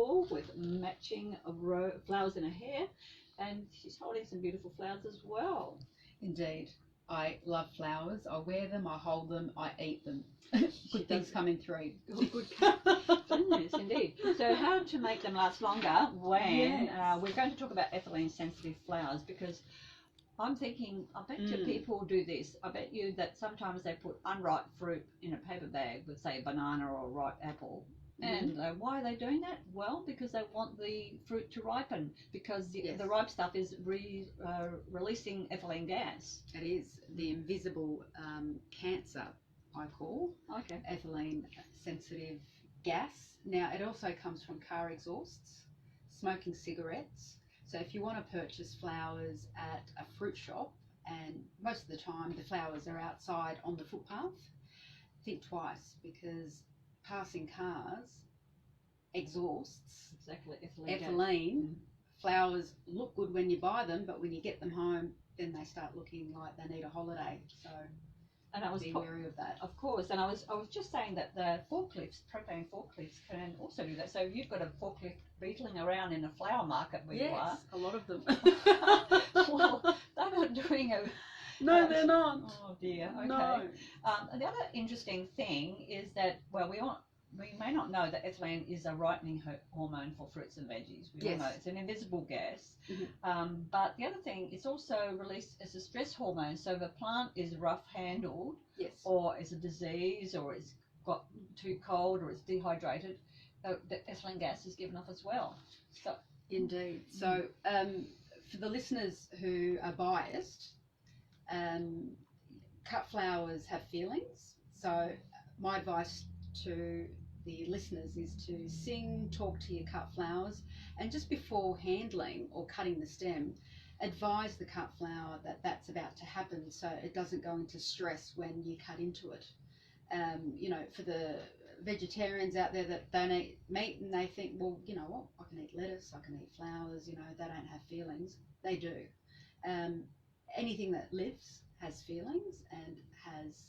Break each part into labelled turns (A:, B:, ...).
A: beautiful with matching flowers in her hair, and she's holding some beautiful flowers as well.
B: Indeed. I love flowers. I wear them, I hold them, I eat them. Good things come in three.
A: Oh, good. Yes, indeed. So how to make them last longer when we're going to talk about ethylene sensitive flowers, because I'm thinking, I bet you people do this. I bet you that sometimes they put unripe fruit in a paper bag with, say, a banana or a ripe apple. And why are they doing that? Well, because they want the fruit to ripen, because the ripe stuff is releasing ethylene gas.
B: It is the invisible cancer, I call ethylene sensitive gas. Now, it also comes from car exhausts, smoking cigarettes. So if you want to purchase flowers at a fruit shop, and most of the time the flowers are outside on the footpath, think twice, because passing cars exhausts ethylene. Flowers look good when you buy them, but when you get them home, then they start looking like they need a holiday. So
A: and I was
B: be wary of that.
A: Of course, and I was just saying that the forklifts, propane forklifts, can also do that. So you've got a forklift beetling around in a flower market where you are.
B: A lot of them.
A: Well, they're not doing a...
B: No, they're not.
A: Oh dear. Okay.
B: No.
A: The other interesting thing is that, well, we may not know that ethylene is a ripening hormone for fruits and veggies. We all know it's an invisible gas. But the other thing, it's also released as a stress hormone. So if a plant is rough handled, or is a disease, or it's got too cold, or it's dehydrated, the ethylene gas is given off as well. So
B: indeed. So for the listeners who are biased, cut flowers have feelings. So my advice to the listeners is to talk to your cut flowers, and just before handling or cutting the stem, advise the cut flower that that's about to happen, so it doesn't go into stress when you cut into it. You know, for the vegetarians out there that don't eat meat and they think, well, you know what, I can eat lettuce, I can eat flowers, you know, they don't have feelings. They do. Anything that lives has feelings and has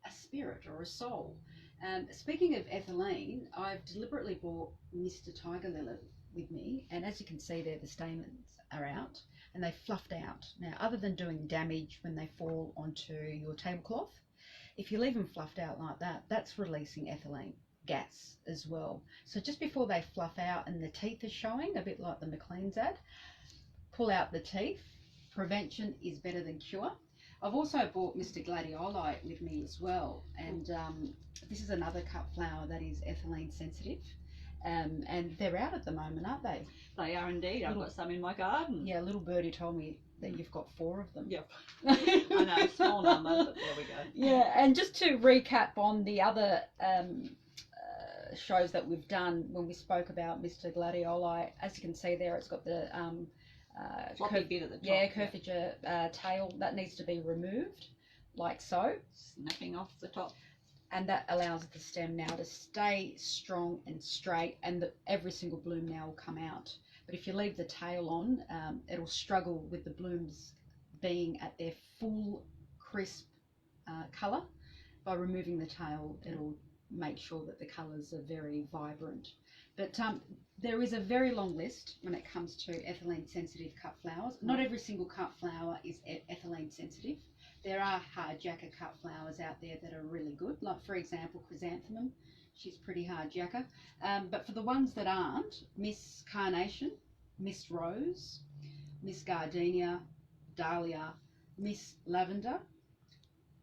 B: a spirit or a soul. Speaking of ethylene, I've deliberately brought Mr. Tiger Lily with me, and as you can see there, the stamens are out and they fluffed out. Now, other than doing damage when they fall onto your tablecloth, if you leave them fluffed out like that, that's releasing ethylene gas as well. So just before they fluff out and the teeth are showing, a bit like the McLean's ad, pull out the teeth. Prevention is better than cure. I've also brought Mr. Gladioli with me as well, and this is another cut flower that is ethylene sensitive, and they're out at the moment, aren't they?
A: They are indeed. I've got some in my garden.
B: Yeah, little birdie told me that you've got 4 of them.
A: Yep. I know, small number, but there we go.
B: Yeah, and just to recap on the other shows that we've done when we spoke about Mr. Gladioli, as you can see there, it's got the
A: floppy bit at the top.
B: Yeah, curvature tail that needs to be removed, like so.
A: Snapping off the top.
B: And that allows the stem now to stay strong and straight, and every single bloom now will come out. But if you leave the tail on, it'll struggle with the blooms being at their full, crisp colour. By removing the tail, it'll make sure that the colours are very vibrant. But there is a very long list when it comes to ethylene sensitive cut flowers. Not every single cut flower is ethylene sensitive. There are hard jacker cut flowers out there that are really good, like for example chrysanthemum. She's pretty hard jacker. But for the ones that aren't, Miss Carnation, Miss Rose, Miss Gardenia, Dahlia, Miss Lavender,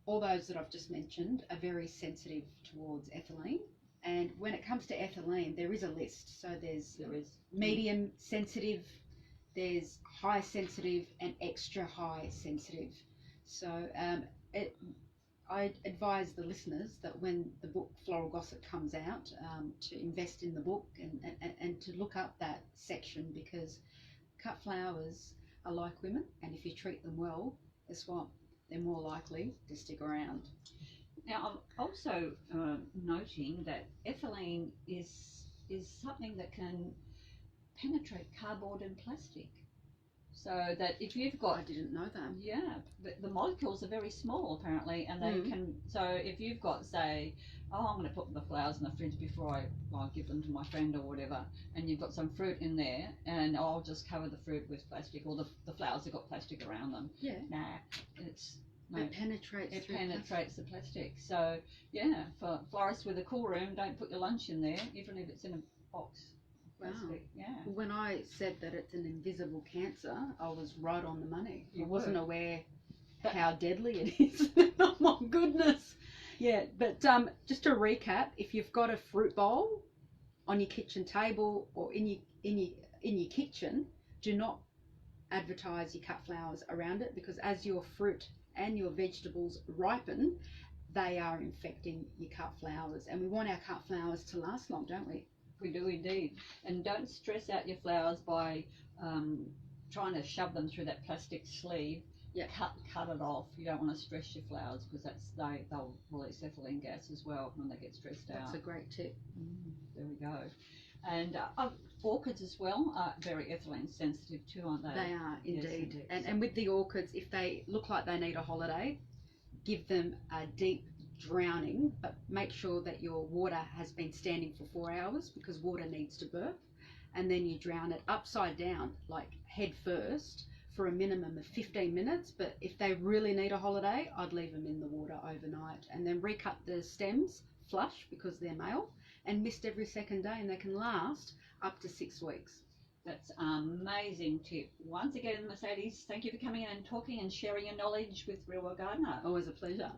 B: all those that I've just mentioned are very sensitive towards ethylene. And when it comes to ethylene, there is a list. So there is medium sensitive, there's high sensitive, and extra high sensitive. So I advise the listeners that when the book Floral Gossip comes out, to invest in the book and to look up that section, because cut flowers are like women, and if you treat them well, guess what? They're more likely to stick around.
A: Now, I'm also noting that ethylene is something that can penetrate cardboard and plastic. So that if you've
B: I
A: got,
B: didn't know that.
A: yeah, the molecules are very small apparently, and they can, so if you've got, say, oh, I'm going to put the flowers in the fridge before I give them to my friend or whatever, and you've got some fruit in there, and I'll just cover the fruit with plastic, or the flowers have got plastic around them.
B: Yeah.
A: Nah, it's, no,
B: It penetrates.
A: it
B: through
A: penetrates the plastic. So yeah, for florists with a cool room, don't put your lunch in there, even if it's in a box.
B: Wow.
A: Plastic. Yeah.
B: When I said that it's an invisible cancer, I was right on the money.
A: You
B: I wasn't
A: were.
B: aware
A: But-
B: how deadly it is. Oh my goodness. Yeah, but just to recap, if you've got a fruit bowl on your kitchen table or in your kitchen, do not advertise your cut flowers around it, because as your fruit and your vegetables ripen, they are infecting your cut flowers, and we want our cut flowers to last long, don't we?
A: We do indeed. And don't stress out your flowers by trying to shove them through that plastic sleeve.
B: Yeah.
A: Cut it off. You don't want to stress your flowers, because they'll release ethylene gas as well when they get stressed out.
B: That's a great tip.
A: There we go. And orchids as well are very ethylene sensitive too, aren't they?
B: They are
A: Yes,
B: indeed.
A: indeed.
B: And with the orchids, if they look like they need a holiday, give them a deep drowning, but make sure that your water has been standing for 4 hours, because water needs to burp, and then you drown it upside down, like head first, for a minimum of 15 minutes. But if they really need a holiday, I'd leave them in the water overnight, and then recut the stems flush, because they're male, and mist every second day, and they can last up to 6 weeks.
A: That's an amazing tip. Once again, Mercedes, thank you for coming in and talking and sharing your knowledge with Real World Gardener.
B: Always a pleasure.